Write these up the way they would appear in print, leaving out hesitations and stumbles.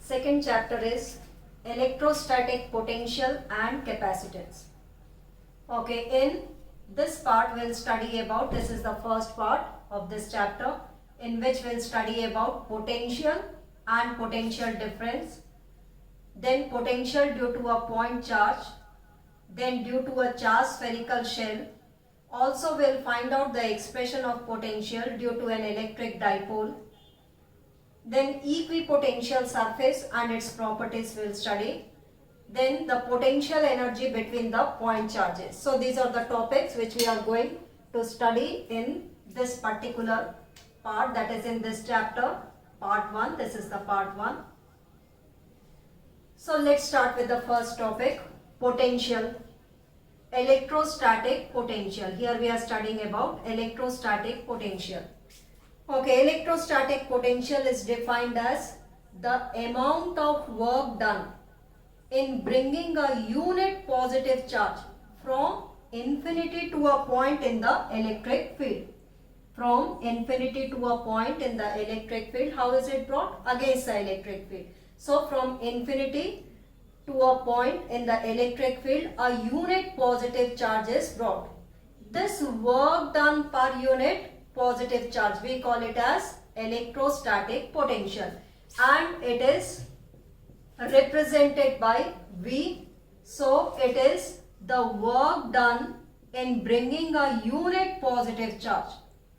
Second chapter is electrostatic potential and capacitance. Okay, in this part we'll study about, this is the first part of this chapter, in which we'll study about potential and potential difference, then potential due to a point charge, then due to a charged spherical shell. Also we'll find out the expression of potential due to an electric dipole. Then equipotential surface and its properties we'll study. Then the potential energy between the point charges. So these are the topics which we are going to study in this particular part, that is in this chapter, part 1. This is the part 1. So let's start with the first topic, potential. Electrostatic potential. Here we are studying about electrostatic potential. Okay, electrostatic potential is defined as the amount of work done in bringing a unit positive charge from infinity to a point in the electric field. From infinity to a point in the electric field, how is it brought? Against the electric field. So from infinity to a point in the electric field, a unit positive charge is brought. This work done per unit positive charge, we call it as electrostatic potential, and it is represented by V. So it is the work done in bringing a unit positive charge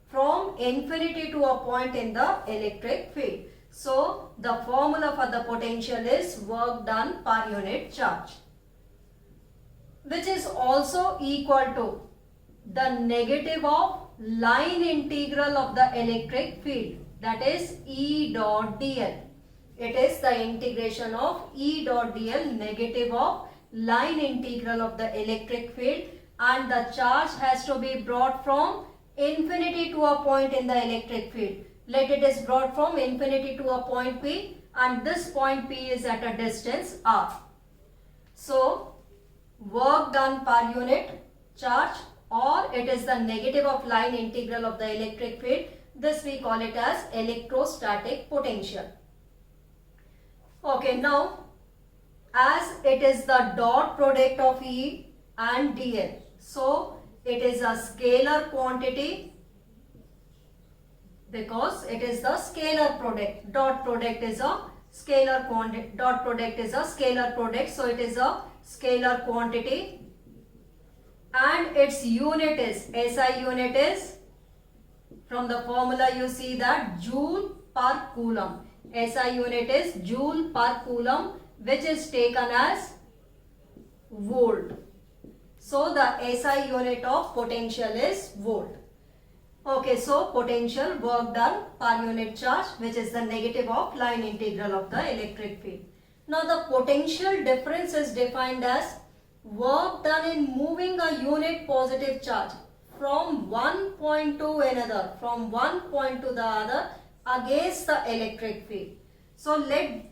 from infinity to a point in the electric field. So the formula for the potential is work done per unit charge, which is also equal to the negative of line integral of the electric field, that is E dot dl. It is the integration of E dot dl, negative of line integral of the electric field, and the charge has to be brought from infinity to a point in the electric field. Let it is brought from infinity to a point P, and this point P is at a distance R. So work done per unit charge, or it is the negative of line integral of the electric field. This we call it as electrostatic potential. Okay, now as it is the dot product of E and dl, so it is a scalar quantity because it is the scalar product. Dot product is a scalar quantity. Dot product is a scalar product, so it is a scalar quantity, and its unit is, SI unit is, from the formula you see that joule per coulomb. SI unit is joule per coulomb, which is taken as volt. So the SI unit of potential is volt. Okay, so potential, work done per unit charge, which is the negative of line integral of the electric field. Now the potential difference is defined as work done in moving a unit positive charge from one point to another, from one point to the other against the electric field. So let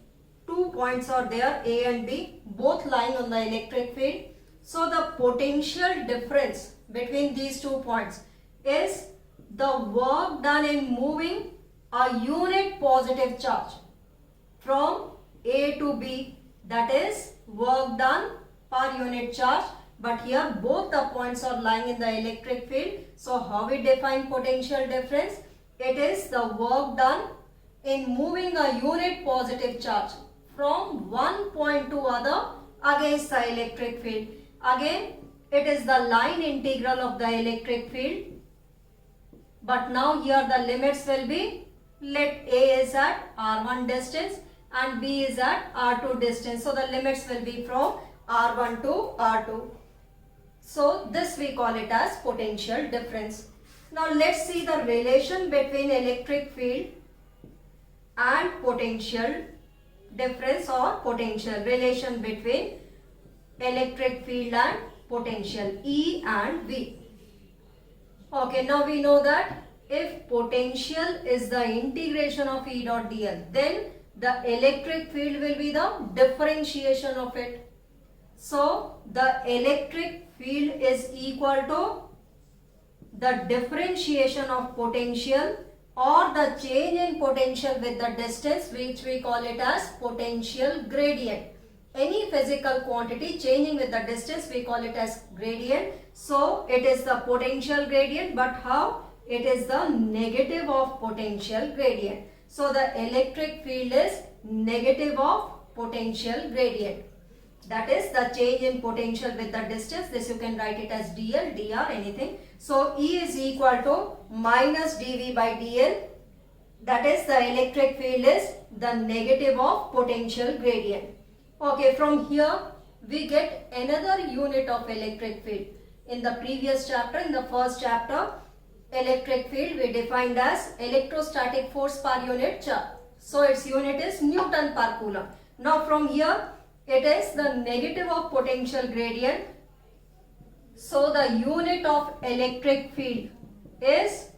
2 points are there, A and B, both lying on the electric field. So the potential difference between these 2 points is the work done in moving a unit positive charge from A to B, that is work done per unit charge, but here both the points are lying in the electric field. So how we define potential difference? It is the work done in moving a unit positive charge from one point to other against the electric field. Again, it is the line integral of the electric field, but now here the limits will be, let A is at R1 distance and B is at R2 distance. So the limits will be from R1 to R2. So this we call it as potential difference. Now let's see the relation between electric field and potential difference, or potential relation between electric field and potential, E and V. Okay, now we know that if potential is the integration of E dot dl, then the electric field will be the differentiation of it. So the electric field is equal to the differentiation of potential or the change in potential with the distance, which we call it as potential gradient. Any physical quantity changing with the distance, we call it as gradient. So it is the potential gradient, but how? It is the negative of potential gradient. So the electric field is negative of potential gradient. That is the change in potential with the distance. This you can write it as dl, dr, anything. So E is equal to minus dV by dl. That is the electric field is the negative of potential gradient. Okay, from here we get another unit of electric field. In the previous chapter, in the first chapter, electric field we defined as electrostatic force per unit charge. So its unit is Newton per coulomb. Now from here it is the negative of potential gradient. So the unit of electric field is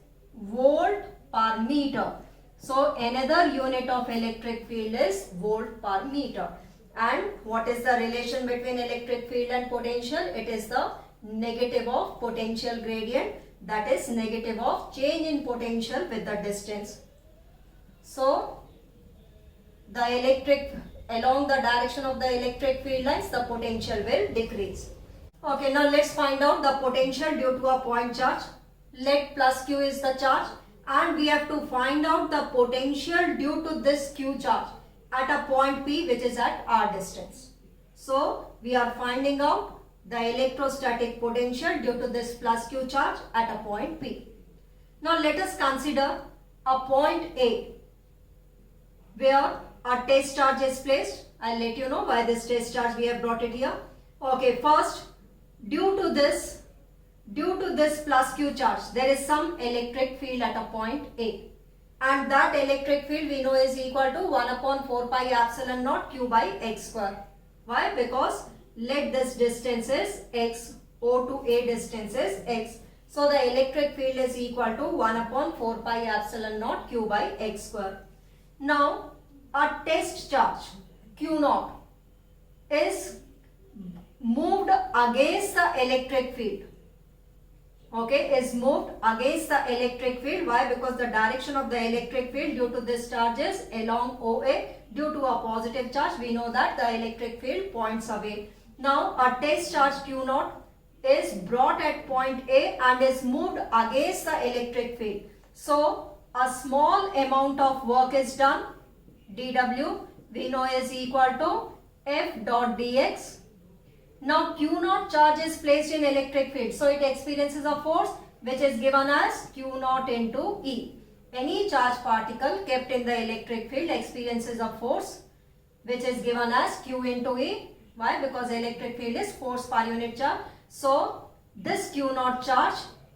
volt per meter. So another unit of electric field is volt per meter. And what is the relation between electric field and potential? It is the negative of potential gradient, that is negative of change in potential with the distance. So the electric, along the direction of the electric field lines, the potential will decrease. Okay, now let's find out the potential due to a point charge. Let plus q is the charge and we have to find out the potential due to this q charge at a point P which is at r distance. So we are finding out the electrostatic potential due to this plus q charge at a point P. Now let us consider a point A where a test charge is placed. I'll let you know why this test charge we have brought it here. Okay, first due to this plus q charge there is some electric field at a point A. And that electric field we know is equal to 1 upon 4 pi epsilon naught q by x square. Why? Because let this distance is x, O to A distance is x. So the electric field is equal to 1 upon 4 pi epsilon naught q by x square. Now a test charge q naught is moved against the electric field. Okay, is moved against the electric field. Why? Because the direction of the electric field due to this charge is along OA. Due to a positive charge, we know that the electric field points away. Now, a test charge Q naught is brought at point A and is moved against the electric field. So, a small amount of work is done. dW we know is equal to F dot dx. Now Q naught charge is placed in electric field, so it experiences a force which is given as Q naught into E. Any charge particle kept in the electric field experiences a force which is given as Q into E. Why? Because electric field is force per unit charge. So this Q naught charge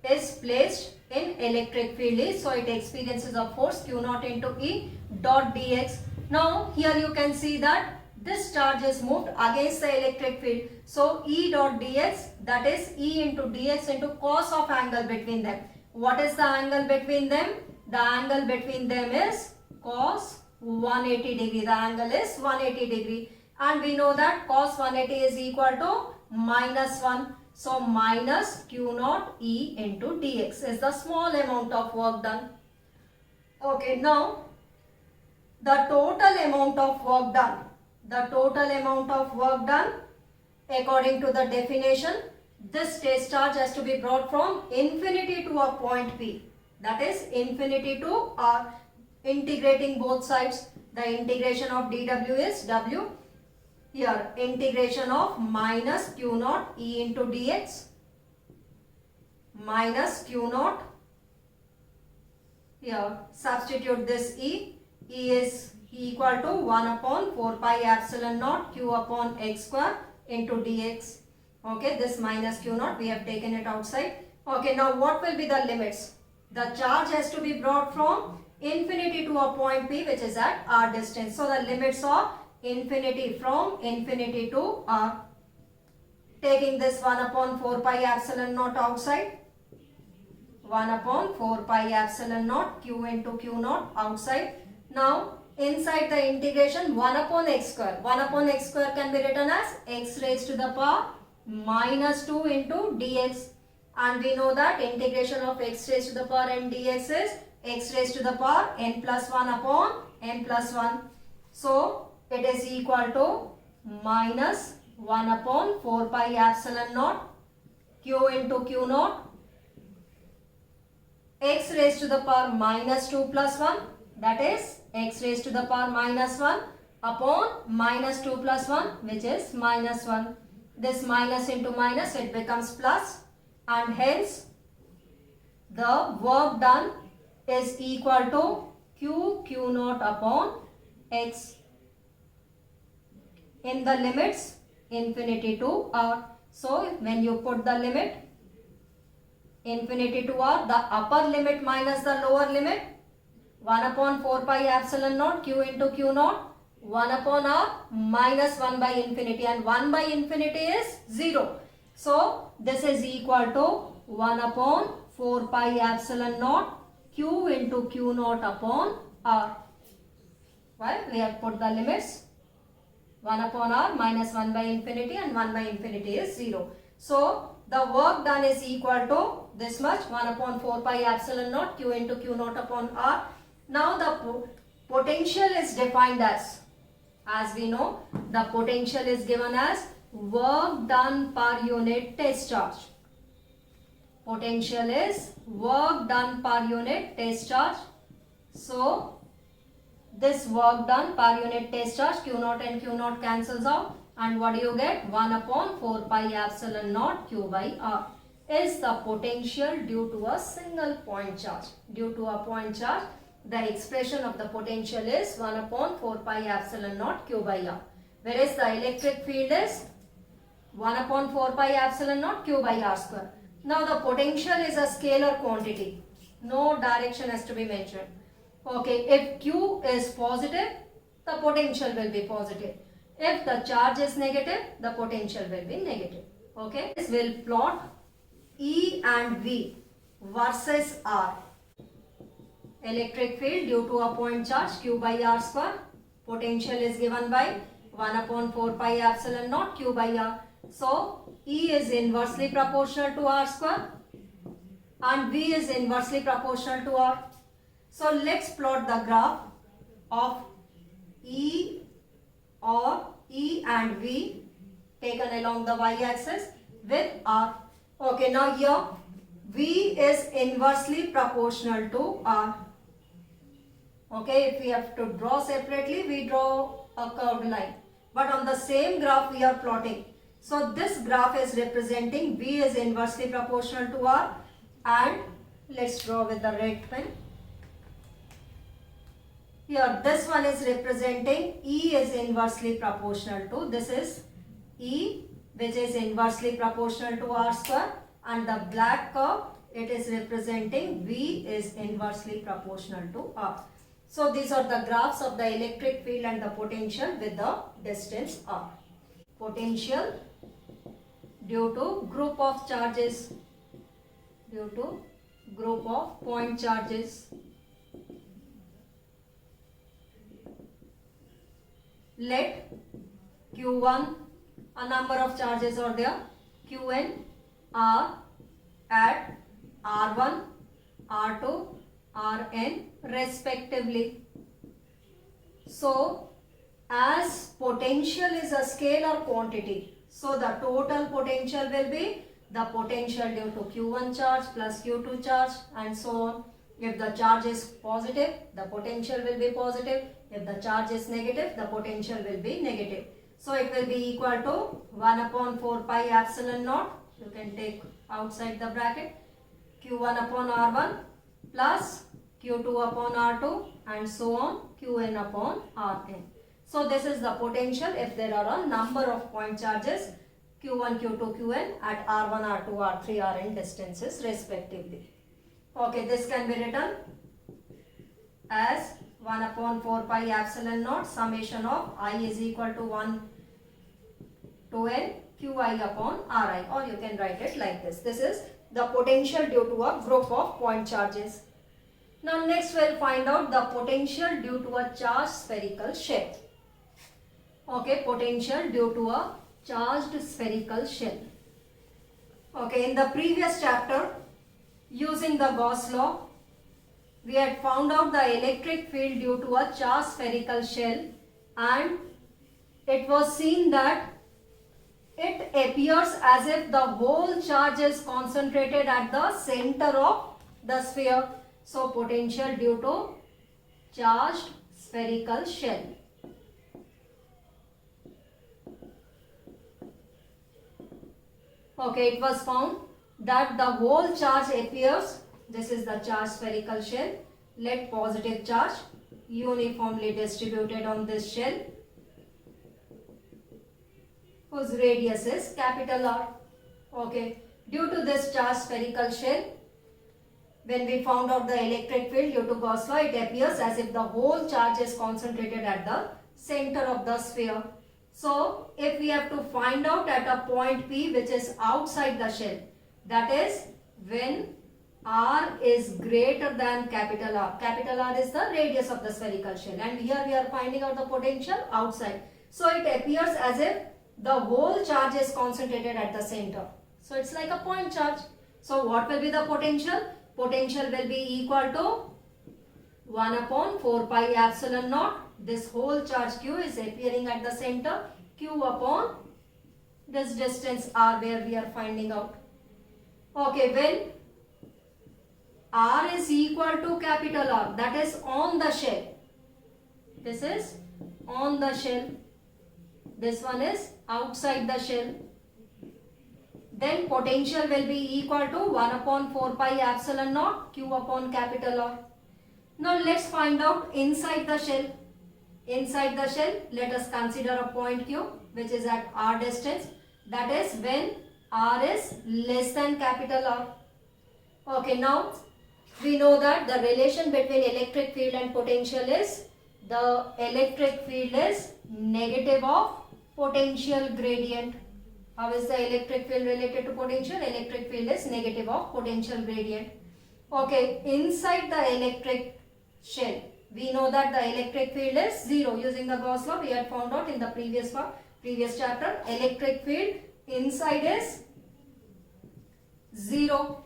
is placed in electric field E, so it experiences a force Q naught into E dot dx. Now here you can see that this charge is moved against the electric field. So E dot dx, that is E into dx into cos of angle between them. What is the angle between them? The angle between them is cos 180 degree. The angle is 180 degree. And we know that cos 180 is equal to minus 1. So minus Q naught E into dx is the small amount of work done. Okay, now the total amount of work done. The total amount of work done according to the definition, this test charge has to be brought from infinity to a point P. That is infinity to R, integrating both sides. The integration of dW is W. Here integration of minus Q naught E into dx minus Q naught. Here substitute this E. E is equal to 1 upon 4 pi epsilon naught q upon x square into dx. Okay, this minus q naught we have taken it outside. Okay, now what will be the limits? The charge has to be brought from infinity to a point P which is at r distance. So the limits of infinity from infinity to r. Taking this 1 upon 4 pi epsilon naught outside. 1 upon 4 pi epsilon naught q into q naught outside. Now inside the integration 1 upon x square. 1 upon x square can be written as x raised to the power minus 2 into dx. And we know that integration of x raised to the power n dx is x raised to the power n plus 1 upon n plus 1. So it is equal to minus 1 upon 4 pi epsilon naught q into q naught x raised to the power minus 2 plus 1, that is x raised to the power minus 1 upon minus 2 plus 1, which is minus 1. This minus into minus, it becomes plus, and hence the work done is equal to q naught upon x in the limits infinity to r. So when you put the limit infinity to r, the upper limit minus the lower limit, 1 upon 4 pi epsilon naught q into q naught, 1 upon r minus 1 by infinity, and 1 by infinity is 0. So this is equal to 1 upon 4 pi epsilon naught q into q naught upon r. Why? We have put the limits 1 upon r minus 1 by infinity, and 1 by infinity is 0. So the work done is equal to this much, 1 upon 4 pi epsilon naught q into q naught upon r. Now the potential is defined as we know, the potential is given as work done per unit test charge. Potential is work done per unit test charge. So this work done per unit test charge, q naught and q naught cancels out, and what do you get? 1 upon 4 pi epsilon naught q by r is the potential due to a single point charge. Due to a point charge, the expression of the potential is 1 upon 4 pi epsilon naught q by r, whereas the electric field is 1 upon 4 pi epsilon naught q by r square. Now the potential is a scalar quantity. No direction has to be mentioned. Okay, if q is positive, the potential will be positive. If the charge is negative, the potential will be negative. Okay, this will plot E and V versus R. Electric field due to a point charge q by r square. Potential is given by 1 upon 4 pi epsilon naught q by r. So E is inversely proportional to r square and V is inversely proportional to r. So let's plot the graph of E or E and V taken along the y-axis with r. Okay, now here V is inversely proportional to r. Okay, if we have to draw separately, we draw a curved line. But on the same graph we are plotting. So this graph is representing V is inversely proportional to r, and let's draw with the red pen. Here this one is representing E is inversely proportional to, this is E which is inversely proportional to r square, and the black curve, it is representing V is inversely proportional to r. So these are the graphs of the electric field and the potential with the distance r. Potential due to group of charges, due to group of point charges. Let Q1, a number of charges are there, Qn are at R1, R2, Rn respectively. So as potential is a scalar quantity, so the total potential will be the potential due to Q1 charge plus Q2 charge and so on. If the charge is positive, the potential will be positive. If the charge is negative, the potential will be negative. So it will be equal to 1 upon 4 pi epsilon naught, you can take outside the bracket, Q1 upon R1 plus Q2 upon R2 and so on, Qn upon Rn. So this is the potential if there are a number of point charges Q1, Q2, Qn at R1, R2, R3, Rn distances respectively. Okay, this can be written as 1 upon 4 pi epsilon naught summation of I is equal to 1 to n Qi upon Ri, or you can write it like this. This is the potential due to a group of point charges. Now next we'll find out the potential due to a charged spherical shell. Okay, potential due to a charged spherical shell. Okay, in the previous chapter, using the Gauss law, we had found out the electric field due to a charged spherical shell, and it was seen that it appears as if the whole charge is concentrated at the center of the sphere. So potential due to charged spherical shell. Okay, it was found that the whole charge appears, this is the charged spherical shell, let positive charge uniformly distributed on this shell whose radius is capital R. Okay, due to this charged spherical shell, when we found out the electric field due to Gauss law, it appears as if the whole charge is concentrated at the center of the sphere. So, if we have to find out at a point P which is outside the shell, that is when R is greater than capital R. Capital R is the radius of the spherical shell, and here we are finding out the potential outside. So, it appears as if the whole charge is concentrated at the center. So, it's like a point charge. So, what will be the potential? Potential will be equal to 1 upon 4 pi epsilon naught. This whole charge Q is appearing at the center, Q upon this distance R where we are finding out. Okay, when R is equal to capital R, that is on the shell. This is on the shell. This one is outside the shell. Then potential will be equal to 1 upon 4 pi epsilon naught Q upon capital R. Now let's find out inside the shell. Inside the shell, let us consider a point Q which is at R distance. That is when R is less than capital R. Okay, now we know that the relation between electric field and potential is the electric field is negative of potential gradient. How is the electric field related to potential? Electric field is negative of potential gradient. Okay, inside the electric shell, we know that the electric field is 0. Using the Gauss law, we had found out in the previous chapter, electric field inside is 0.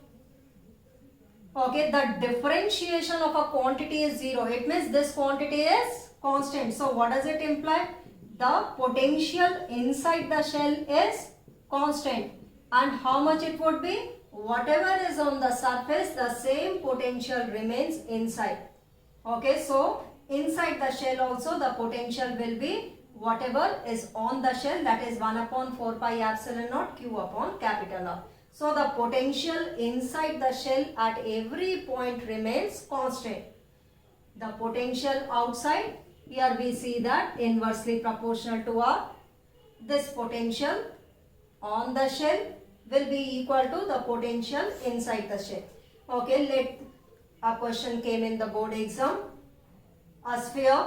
Okay, the differentiation of a quantity is 0. It means this quantity is constant. So, what does it imply? The potential inside the shell is constant. And how much it would be? Whatever is on the surface, the same potential remains inside. Okay, so inside the shell also the potential will be whatever is on the shell, that is 1 upon 4 pi epsilon naught Q upon capital R. So the potential inside the shell at every point remains constant. The potential outside, here we see that inversely proportional to R. This potential on the shell will be equal to the potential inside the shell. Okay, a question came in the board exam. A sphere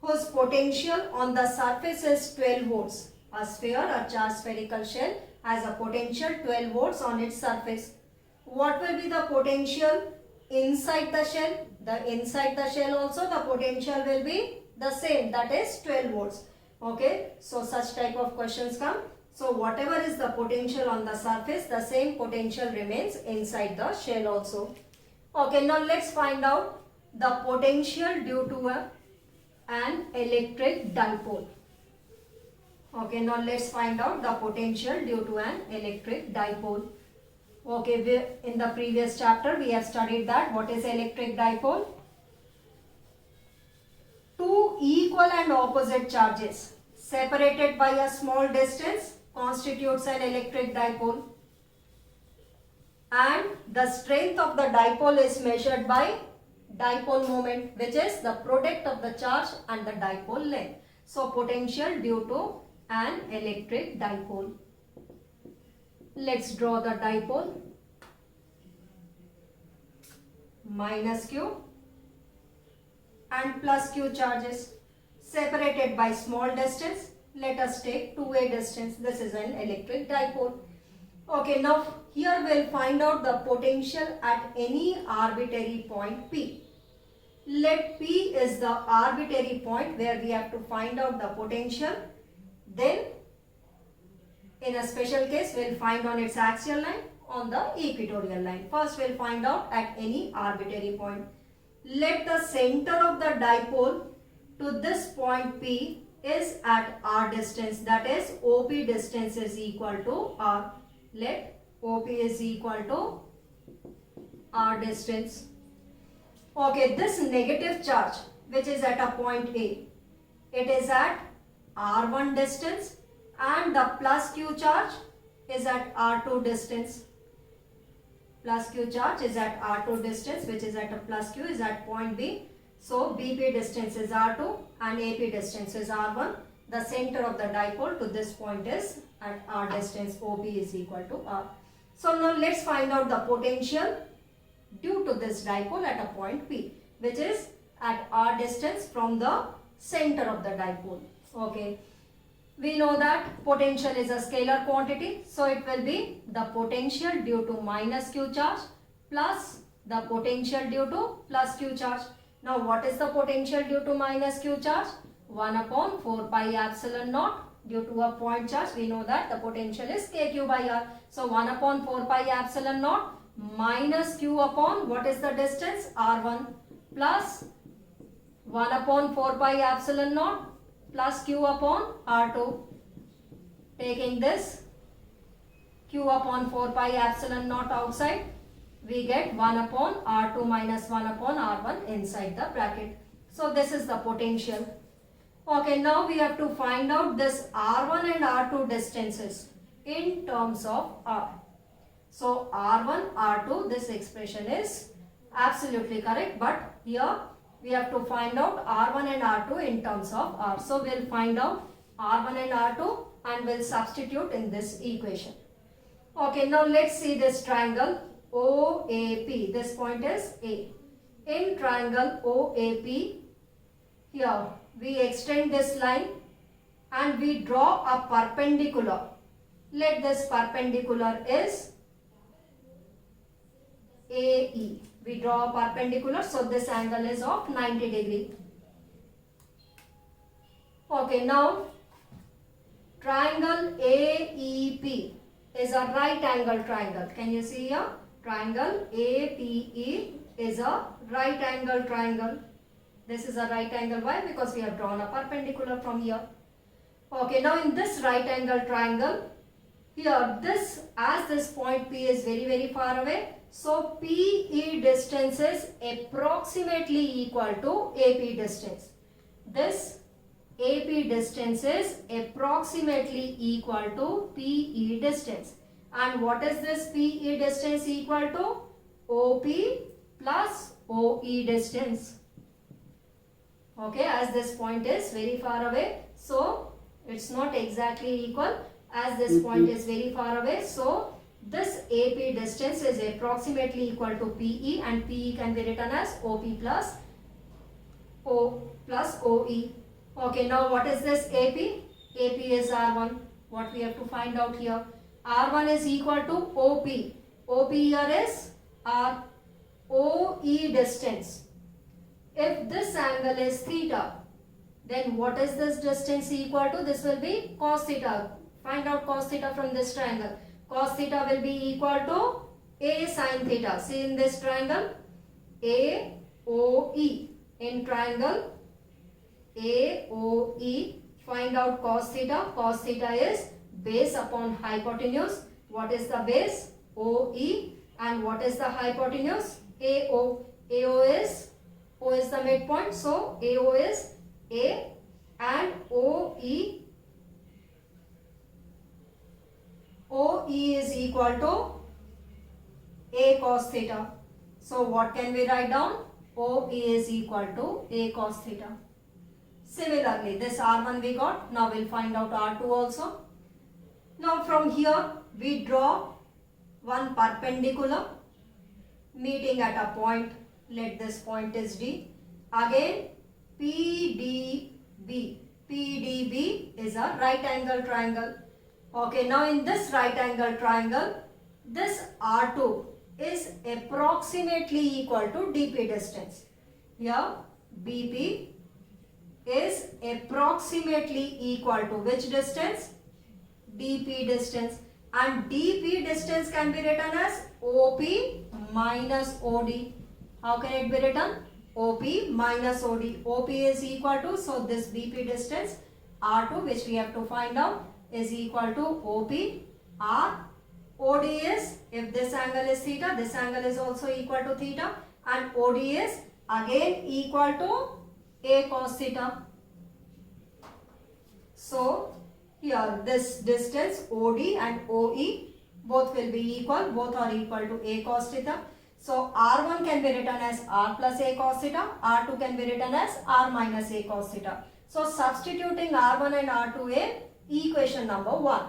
whose potential on the surface is 12 volts. A sphere, a charged spherical shell, has a potential 12 volts on its surface. What will be the potential inside the shell? Inside the shell also the potential will be the same, that is 12 volts. Okay, so such type of questions come. So whatever is the potential on the surface, the same potential remains inside the shell also. Okay, now let's find out the potential due to an electric dipole. Okay, now let's find out the potential due to an electric dipole. Okay, in the previous chapter we have studied that what is electric dipole. Two equal and opposite charges separated by a small distance constitutes an electric dipole, and the strength of the dipole is measured by dipole moment, which is the product of the charge and the dipole length. So potential due to an electric dipole. Let's draw the dipole. Minus Q and plus Q charges separated by small distance. Let us take 2a distance. This is an electric dipole. Okay, now here we'll find out the potential at any arbitrary point P. Let P is the arbitrary point where we have to find out the potential. Then in a special case we'll find on its axial line, on the equatorial line. First we'll find out at any arbitrary point. Let the center of the dipole to this point P is at r distance, that is OP distance is equal to r. Let OP is equal to r distance. Okay, this negative charge which is at a point A, it is at r1 distance, and the plus q charge is at r2 distance. Plus q charge is at r2 distance, which is at a plus q is at point B. So BP distance is r2 and AP distance is r1. The center of the dipole to this point is at r distance, OP is equal to r. So now let's find out the potential due to this dipole at a point P, which is at r distance from the center of the dipole. Okay, we know that potential is a scalar quantity, so it will be the potential due to minus q charge plus the potential due to plus q charge. Now what is the potential due to minus q charge? 1 upon 4 pi epsilon naught. Due to a point charge, we know that the potential is kq by r. So 1 upon 4 pi epsilon naught minus q upon, what is the distance? r1, plus 1 upon 4 pi epsilon naught plus q upon r2. Taking this q upon 4 pi epsilon naught outside, we get 1 upon r2 minus 1 upon r1 inside the bracket. So this is the potential. Okay, now we have to find out this r1 and r2 distances in terms of r. So r1, r2, this expression is absolutely correct, but here we have to find out r1 and r2 in terms of r. So we'll find out r1 and r2 and we'll substitute in this equation. Okay, now let's see this triangle OAP. This point is A. In triangle OAP, here we extend this line and we draw a perpendicular. Let this perpendicular is AE. We draw a perpendicular, so this angle is of 90 degree. Okay, now triangle AEP is a right angle triangle. Can you see here? Triangle APE is a right angle triangle. This is a right angle. Why? Because we have drawn a perpendicular from here. Okay, now in this right angle triangle, here this point P is very far away, so PE distance is approximately equal to AP distance. This AP distance is approximately equal to PE distance. And what is this PE distance equal to? OP plus OE distance. Okay, as this point is very far away, so it's not exactly equal. As this point is very far away, so this AP distance is approximately equal to PE, and PE can be written as OP plus OE. Okay, now what is this AP? AP is R1. What we have to find out here? R1 is equal to OP. OP here is R. OE distance. If this angle is theta, then what is this distance equal to? This will be cos theta. Find out cos theta from this triangle. Cos theta will be equal to A sin theta. See in this triangle, AOE. In triangle AOE, find out cos theta. Cos theta is base upon hypotenuse. What is the base? OE. And what is the hypotenuse? AO. AO is the midpoint. So AO is A, and OE is equal to A cos theta. So what can we write down? OE is equal to A cos theta. Similarly, this R1 we got. Now we'll find out R2 also. Now from here we draw one perpendicular meeting at a point. Let this point is D. Again PDB. PDB is a right angle triangle. Okay, now in this right angle triangle, this R2 is approximately equal to DP distance. Here BP is approximately equal to which distance? DP distance. and DP distance can be written as OP minus OD. How can it be written? OP minus OD. OP is equal to, so this BP distance R2 which we have to find out is equal to OP R. OD is, if this angle is theta, this angle is also equal to theta, and OD is again equal to A cos theta. So here this distance OD and OE both will be equal, both are equal to A cos theta. So R1 can be written as R plus A cos theta, R2 can be written as R minus A cos theta. So substituting R1 and R2 in equation number 1,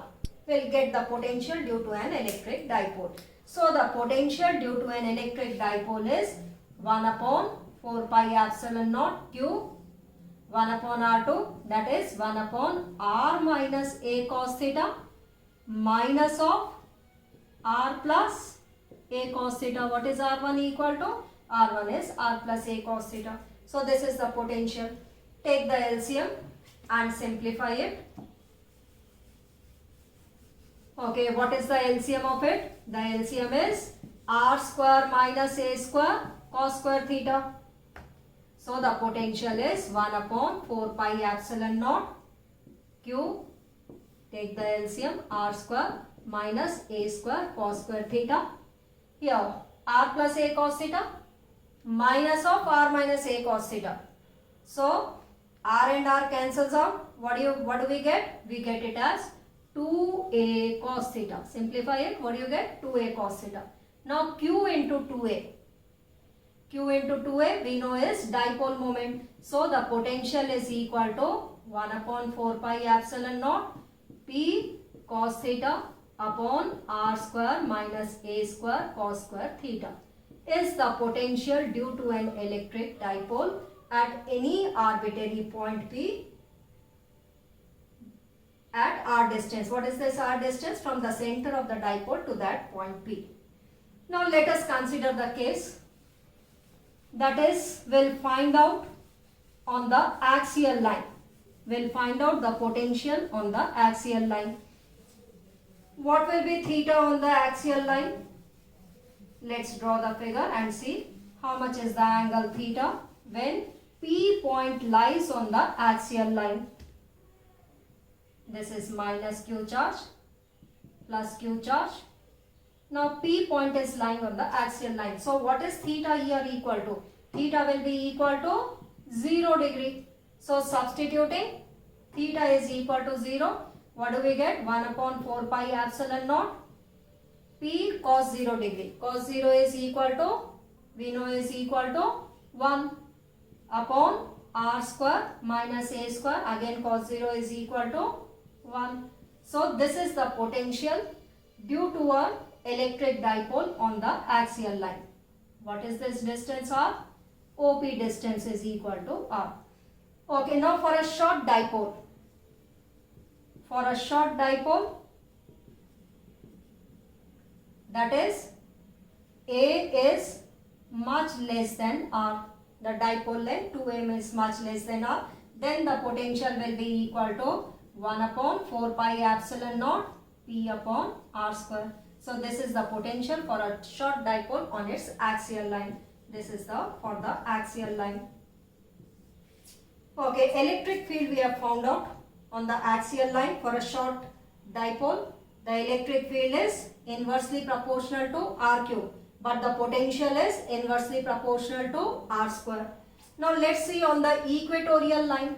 we'll get the potential due to an electric dipole. So the potential due to an electric dipole is 1 upon 4 pi epsilon naught Q 1 upon R2, that is 1 upon R minus A cos theta minus of R plus A cos theta. What is R1 equal to? R1 is R plus A cos theta. So this is the potential. Take the LCM and simplify it. Okay, what is the LCM of it? The LCM is R square minus A square cos square theta. So the potential is 1 upon 4 pi epsilon naught Q. Take the LCM, R square minus A square cos square theta. Here R plus A cos theta minus of R minus A cos theta. So R and R cancels out. What do we get? We get it as 2A cos theta. Simplify it. What do you get? 2A cos theta. Now Q into 2A. Q into 2A we know is dipole moment. So the potential is equal to 1 upon 4 pi epsilon naught P cos theta upon R square minus A square cos square theta is the potential due to an electric dipole at any arbitrary point P at R distance. What is this R distance? From the center of the dipole to that point P. Now let us consider the case, that is, we'll find out on the axial line. We'll find out the potential on the axial line. What will be theta on the axial line? Let's draw the figure and see how much is the angle theta when P point lies on the axial line. This is minus Q charge plus Q charge. Now P point is lying on the axial line. So what is theta here equal to? Theta will be equal to 0 degree. So substituting, theta is equal to 0. What do we get? 1 upon 4 pi epsilon naught P cos 0 degree. Cos 0 is equal to, we know is equal to 1 upon R square minus A square. Again cos 0 is equal to 1. So this is the potential due to a electric dipole on the axial line. What is this distance R? OP distance is equal to R. Okay, now for a short dipole. For a short dipole, that is A is much less than R. The dipole length 2m is much less than R. Then the potential will be equal to 1 upon 4 pi epsilon naught P upon R square. So this is the potential for a short dipole on its axial line. This is the for the axial line. Okay, electric field we have found out on the axial line for a short dipole. The electric field is inversely proportional to R cube, but the potential is inversely proportional to R square. Now let's see on the equatorial line.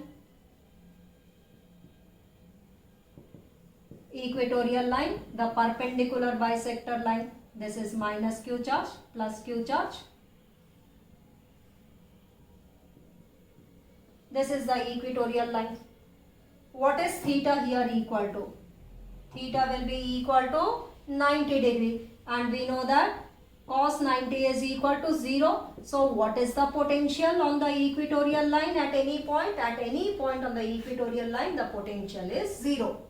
Equatorial line, the perpendicular bisector line. This is minus Q charge plus Q charge. This is the equatorial line. What is theta here equal to? Theta will be equal to 90 degree, and we know that cos 90 is equal to 0. So what is the potential on the equatorial line at any point? At any point on the equatorial line, the potential is 0.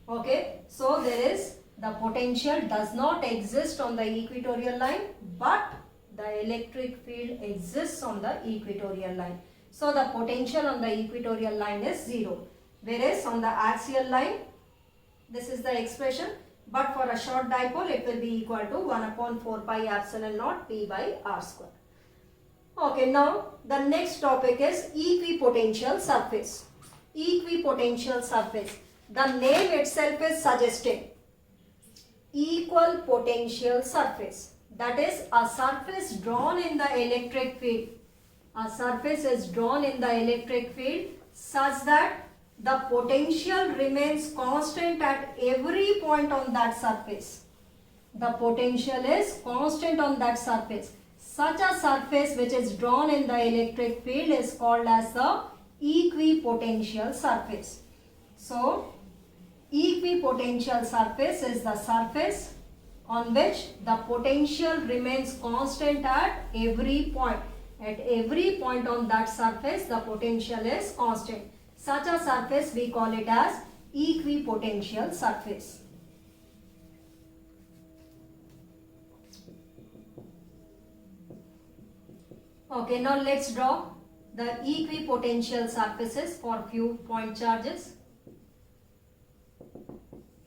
Okay, so there is, the potential does not exist on the equatorial line, but the electric field exists on the equatorial line. So the potential on the equatorial line is 0. Whereas on the axial line, this is the expression, but for a short dipole it will be equal to 1 upon 4 pi epsilon naught P by R square. Okay, now the next topic is equipotential surface. Equipotential surface. The name itself is suggesting equal potential surface. That is a surface drawn in the electric field. A surface is drawn in the electric field such that the potential remains constant at every point on that surface. The potential is constant on that surface. Such a surface which is drawn in the electric field is called as the equipotential surface. So, equipotential surface is the surface on which the potential remains constant at every point. At every point on that surface, the potential is constant. Such a surface we call it as equipotential surface. Okay, now let's draw the equipotential surfaces for few point charges.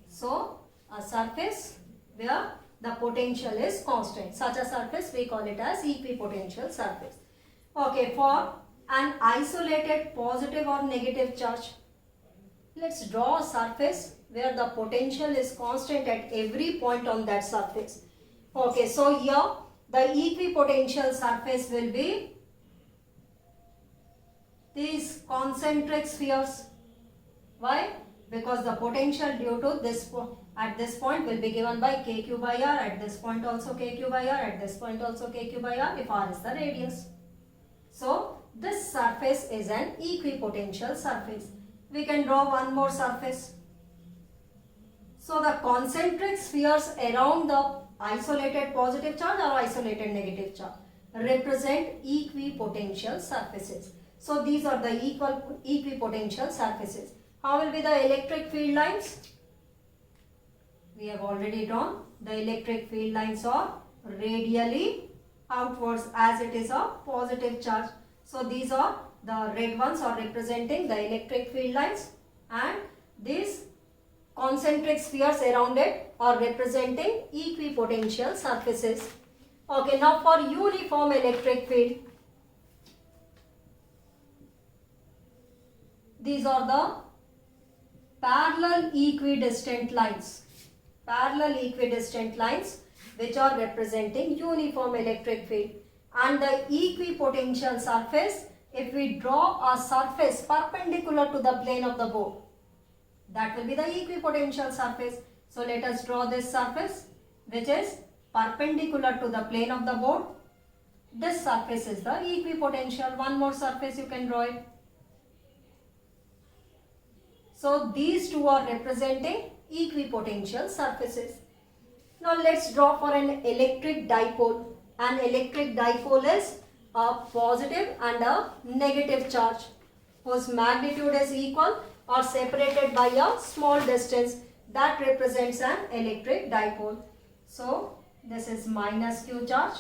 So, a surface where the potential is constant. Such a surface we call it as equipotential surface. Okay, for an isolated positive or negative charge, let's draw a surface where the potential is constant at every point on that surface. Okay, so here the equipotential surface will be these concentric spheres. Why? Because the potential due to this at this point will be given by kq by r, at this point also kq by r, at this point also kq by r if r is the radius. So this surface is an equipotential surface. We can draw one more surface. So the concentric spheres around the isolated positive charge or isolated negative charge represent equipotential surfaces. So these are the equipotential surfaces. How will be the electric field lines? We have already drawn. The electric field lines are radially outwards as it is a positive charge. So these are the red ones are representing the electric field lines, and these concentric spheres around it are representing equipotential surfaces. Okay, now for uniform electric field, these are the parallel equidistant lines. Parallel equidistant lines which are representing uniform electric field. And the equipotential surface, if we draw a surface perpendicular to the plane of the board, that will be the equipotential surface. So let us draw this surface which is perpendicular to the plane of the board. This surface is the equipotential. One more surface you can draw it. So these two are representing equipotential surfaces. Now let's draw for an electric dipole. An electric dipole is a positive and a negative charge whose magnitude is equal or separated by a small distance. That represents an electric dipole. So this is minus q charge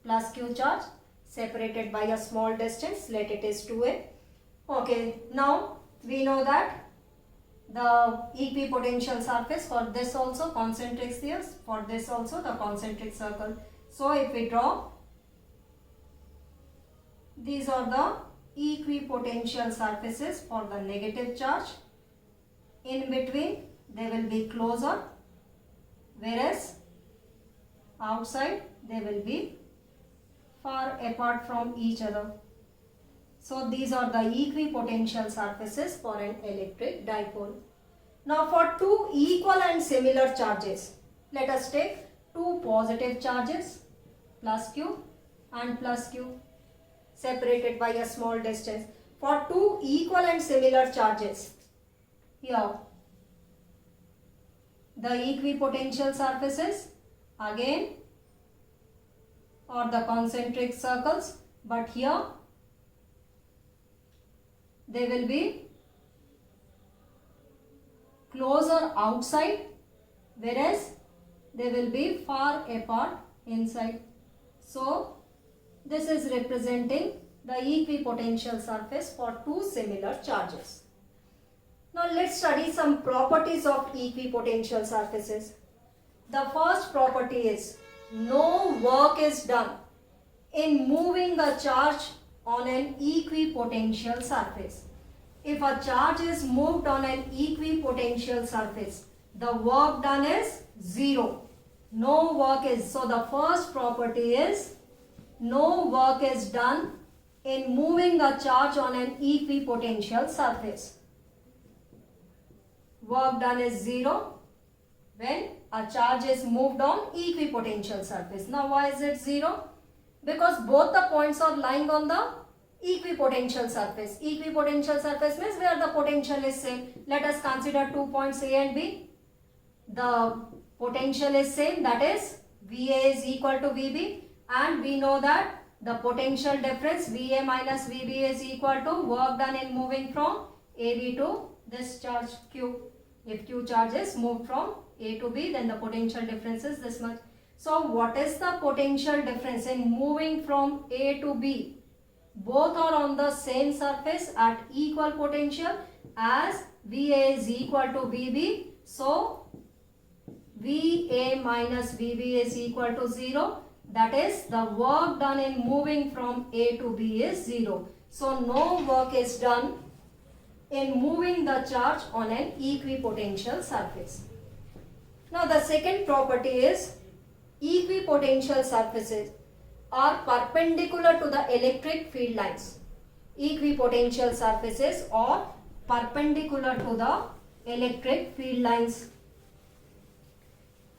plus q charge separated by a small distance. Let it is 2a. Okay, now we know that the equipotential surface for this also concentric spheres, for this also the concentric circle. So if we draw, these are the equipotential surfaces for the negative charge. In between they will be closer, whereas outside they will be far apart from each other. So these are the equipotential surfaces for an electric dipole. Now for two equal and similar charges, let us take two positive charges plus q and plus q separated by a small distance. For two equal and similar charges, here the equipotential surfaces again are the concentric circles, but here they will be closer outside, whereas they will be far apart inside. So this is representing the equipotential surface for two similar charges. Now let's study some properties of equipotential surfaces. The first property is no work is done in moving a charge on an equipotential surface. If a charge is moved on an equipotential surface, the work done is zero. No work is, so the first property is no work is done in moving a charge on an equipotential surface. Work done is zero when a charge is moved on equipotential surface. Now why is it zero? Because both the points are lying on the equipotential surface. Equipotential surface means where the potential is same. Let us consider 2 points A and B. The potential is same, that is VA is equal to VB, and we know that the potential difference VA minus VB is equal to work done in moving from AB to this charge Q. If Q charge is moved from A to B, then the potential difference is this much. So what is the potential difference in moving from A to B? Both are on the same surface at equal potential, as VA is equal to VB. So VA minus VB is equal to 0. That is, the work done in moving from A to B is 0. So no work is done in moving the charge on an equipotential surface. Now the second property is equipotential surfaces are perpendicular to the electric field lines. Equipotential surfaces are perpendicular to the electric field lines.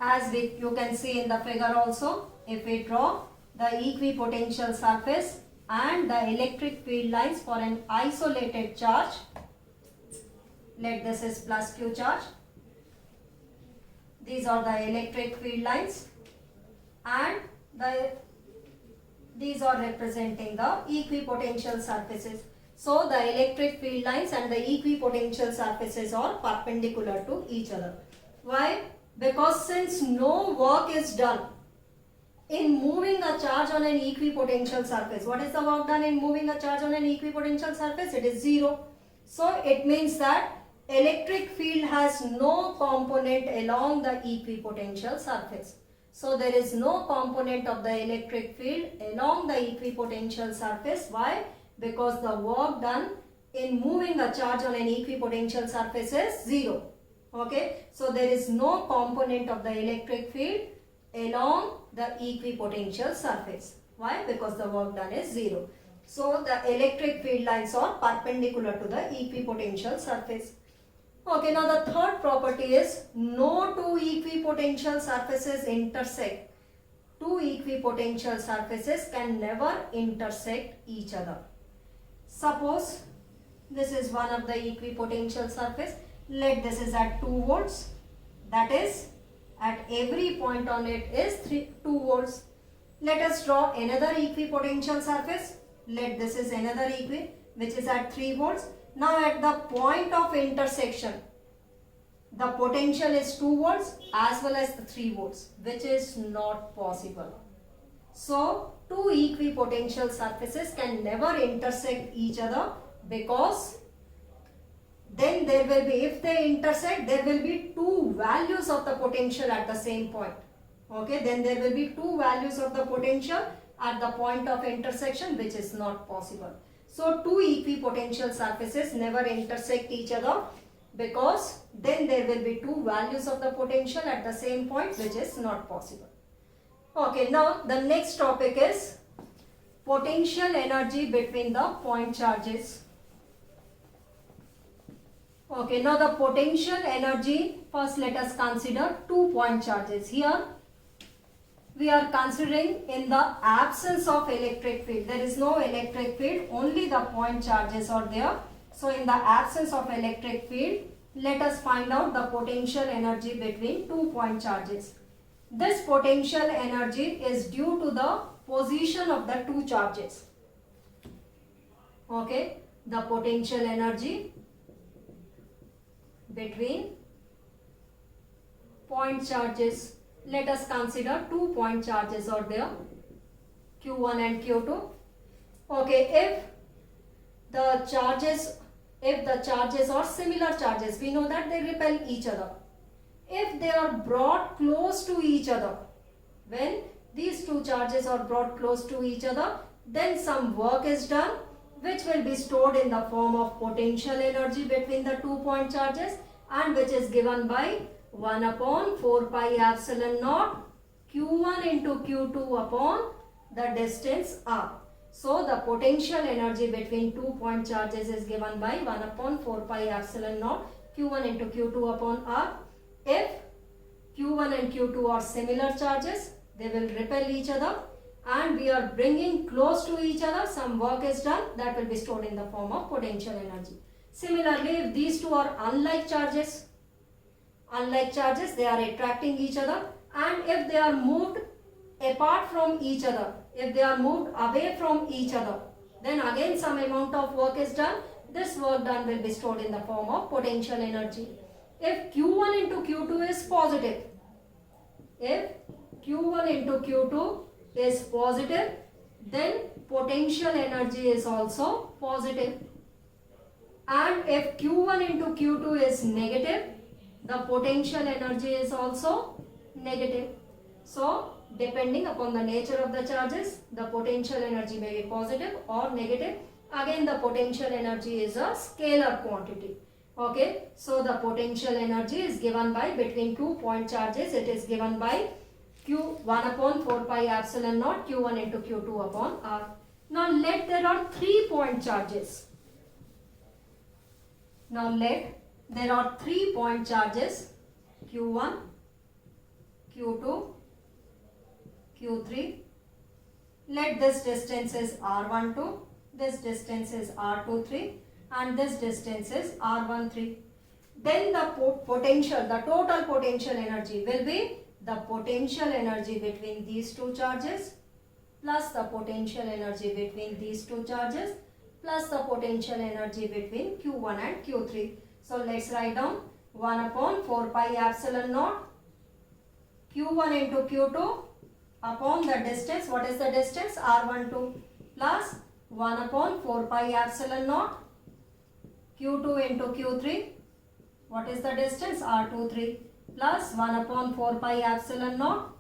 As you can see in the figure also, if we draw the equipotential surface and the electric field lines for an isolated charge, let this is plus Q charge. These are the electric field lines, and these are representing the equipotential surfaces. So the electric field lines and the equipotential surfaces are perpendicular to each other. Why? Because since no work is done in moving a charge on an equipotential surface, what is the work done in moving a charge on an equipotential surface? It is zero. So it means that electric field has no component along the equipotential surface. So there is no component of the electric field along the equipotential surface. Why? Because the work done in moving a charge on an equipotential surface is zero. Okay, so there is no component of the electric field along the equipotential surface. Why? Because the work done is zero. So the electric field lines are perpendicular to the equipotential surface. Okay, now the third property is no two equipotential surfaces intersect. Two equipotential surfaces can never intersect each other. Suppose this is one of the equipotential surface. Let this is at 2 volts. That is, at every point on it is 2 volts. Let us draw another equipotential surface. Let this is another which is at 3 volts. Now at the point of intersection, the potential is 2 volts as well as the 3 volts, which is not possible. So two equipotential surfaces can never intersect each other, because then there will be, if they intersect, there will be two values of the potential at the same point. Okay, then there will be two values of the potential at the point of intersection, which is not possible. So two equipotential surfaces never intersect each other, because then there will be two values of the potential at the same point, which is not possible. Okay, now the next topic is potential energy between the point charges. Okay, now the potential energy, first let us consider 2 point charges. Here we are considering in the absence of electric field. There is no electric field, only the point charges are there. So in the absence of electric field, let us find out the potential energy between 2 point charges. This potential energy is due to the position of the two charges. Okay, the potential energy between point charges. Let us consider 2 point charges are there, Q1 and Q2. Okay, if the charges if the charges are similar charges, we know that they repel each other. If they are brought close to each other, when these two charges are brought close to each other, then some work is done which will be stored in the form of potential energy between the 2 point charges, and which is given by 1 upon 4 pi epsilon naught q1 into q2 upon the distance r. So the potential energy between 2 point charges is given by 1 upon 4 pi epsilon naught q1 into q2 upon r. If q1 and q2 are similar charges, they will repel each other, and we are bringing close to each other, some work is done, that will be stored in the form of potential energy. Similarly, if these two are unlike charges, they are attracting each other, and if they are moved apart from each other, if they are moved away from each other, then again some amount of work is done. This work done will be stored in the form of potential energy. If q1 into q2 is positive, if q1 into q2 is positive, then potential energy is also positive. And if q1 into q2 is negative, the potential energy is also negative. So depending upon the nature of the charges, the potential energy may be positive or negative. Again, the potential energy is a scalar quantity. Okay, so the potential energy is given by, between 2 point charges, it is given by q1 upon 4 pi epsilon naught q1 into q2 upon r. Now let there are 3 point charges. Now let there are 3 point charges q1, q2, q3. Let this distance is r12, this distance is r23, and this distance is r13. Then the potential, the total potential energy will be the potential energy between these two charges plus the potential energy between these two charges plus the potential energy between q1 and q3. So let's write down 1 upon 4 pi epsilon naught q1 into q2 upon the distance. What is the distance? r12 plus 1 upon 4 pi epsilon naught q2 into q3. What is the distance? r23 plus 1 upon 4 pi epsilon naught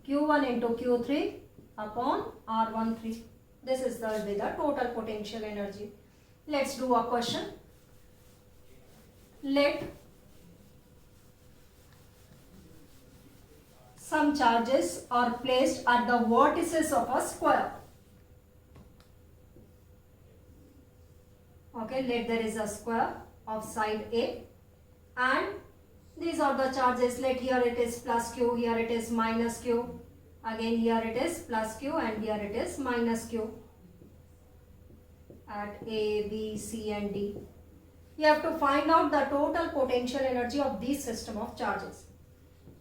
q1 into q3 upon r13. This is the total potential energy. Let's do a question. Let some charges are placed at the vertices of a square. Okay, let there is a square of side A, and these are the charges. Let here it is plus q, here it is minus q, again here it is plus q, and here it is minus q at A, B, C and D. You have to find out the total potential energy of this system of charges.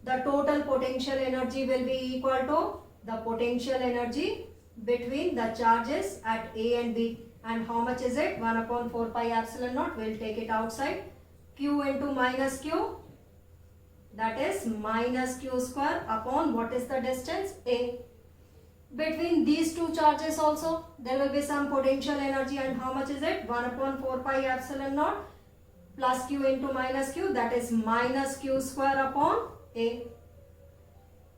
The total potential energy will be equal to the potential energy between the charges at A and B. And how much is it? 1 upon 4 pi epsilon naught. We'll take it outside. Q into minus q, that is minus q square upon, what is the distance? A. Between these two charges also there will be some potential energy, and how much is it? 1 upon 4 pi epsilon naught plus q into minus q, that is minus q square upon A.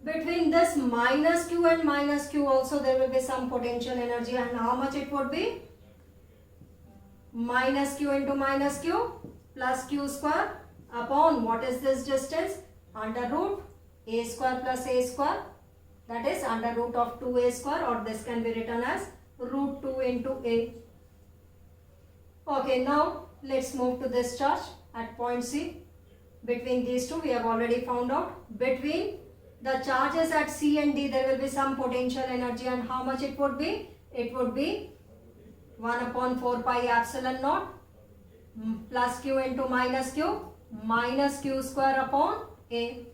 Between this minus q and minus q also there will be some potential energy, and how much it would be? Minus q into minus q plus q square upon, what is this distance? Under root a square plus a square, that is under root of 2a square, or this can be written as root 2 into a. Okay, now let's move to this charge at point C. Between these two we have already found out. Between the charges at C and D there will be some potential energy, and how much it would be? It would be 1 upon 4 pi epsilon naught plus q into minus q square upon A.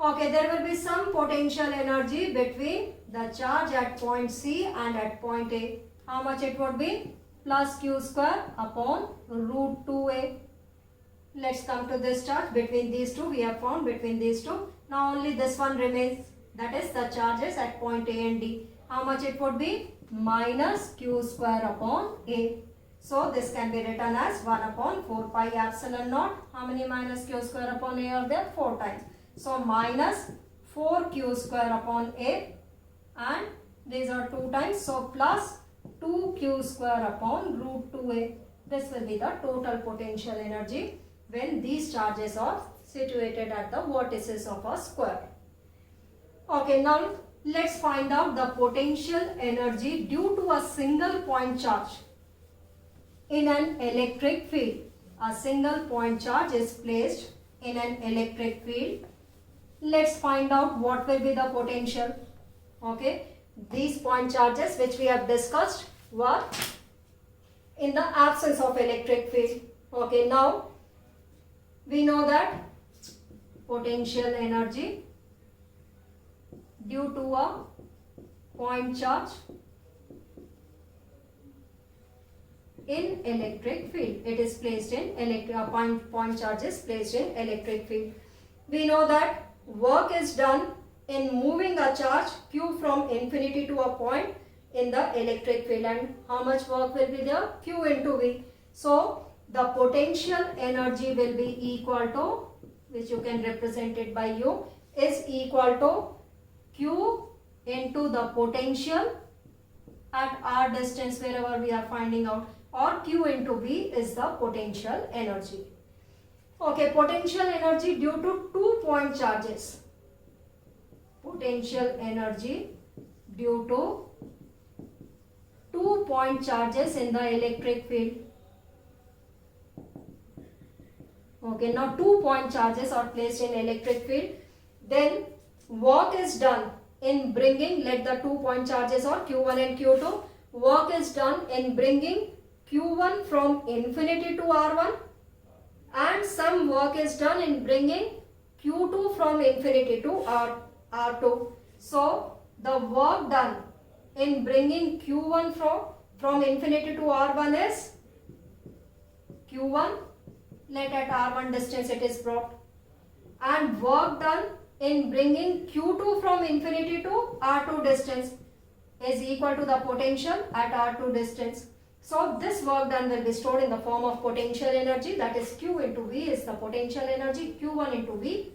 Okay, there will be some potential energy between the charge at point C and at point A. How much it would be? Plus q square upon root 2a. Let's come to this charge. Between these two we have found, between these two. Now only this one remains, that is the charges at point A and D. How much it would be? Minus q square upon A. So this can be written as 1 upon 4 pi epsilon naught. How many minus q square upon a are there? 4 times. So minus 4q square upon a, and these are 2 times. So plus 2q square upon root 2a. This will be the total potential energy when these charges are situated at the vertices of a square. Okay, now let's find out the potential energy due to a single point charge in an electric field. A single point charge is placed in an electric field. Let's find out what will be the potential. Okay, these point charges which we have discussed were in the absence of electric field. Okay, now we know that potential energy due to a point charge in electric field. It is placed in point charge is placed in electric field. We know that work is done in moving a charge q from infinity to a point in the electric field, and how much work will be there? Q into V. So the potential energy will be equal to, which you can represent it by U, is equal to Q into the potential at r distance wherever we are finding out, or Q into V is the potential energy. Okay, potential energy due to 2 point charges. Potential energy due to 2 point charges in the electric field. Okay, now 2 point charges are placed in electric field. Then work is done in bringing, let the 2 point charges are Q1 and Q2. Work is done in bringing Q1 from infinity to R1, and some work is done in bringing Q2 from infinity to R2. So the work done in bringing Q1 from infinity to R1 is Q1. Let at R1 distance it is brought, and work done in bringing Q2 from infinity to R2 distance is equal to the potential at R2 distance. So this work done will be stored in the form of potential energy, that is Q into V is the potential energy, Q1 into V,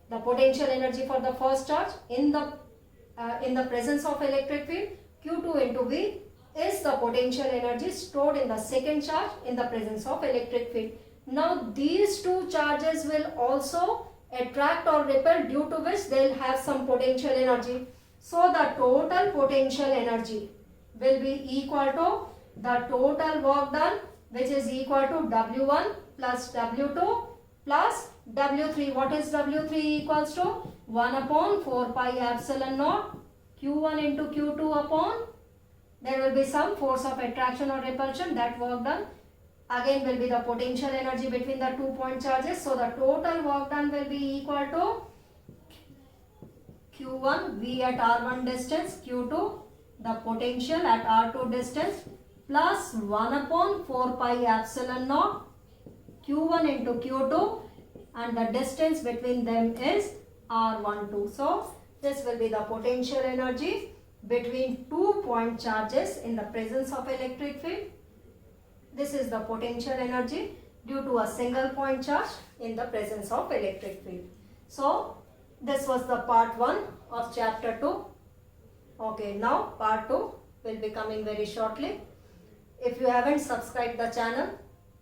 the potential energy for the first charge in the presence of electric field. Q2 into V is the potential energy stored in the second charge in the presence of electric field. Now these two charges will also attract or repel, due to which they will have some potential energy. So the total potential energy will be equal to the total work done, which is equal to W1 plus W2 plus W3. What is W3 equals to? 1 upon 4 pi epsilon naught Q1 into Q2 upon, there will be some force of attraction or repulsion, that work done again will be the potential energy between the 2 point charges. So the total work done will be equal to Q1 V at R1 distance, Q2 the potential at R2 distance, plus 1 upon 4 pi epsilon naught Q1 into Q2, and the distance between them is R12. So this will be the potential energy between 2 point charges in the presence of electric field. This is the potential energy due to a single point charge in the presence of electric field. So this was the part 1 of chapter 2. Okay, now part 2 will be coming very shortly. If you haven't subscribed the channel,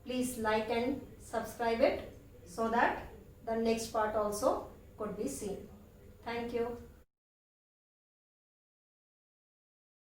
please like and subscribe it so that the next part also could be seen. Thank you.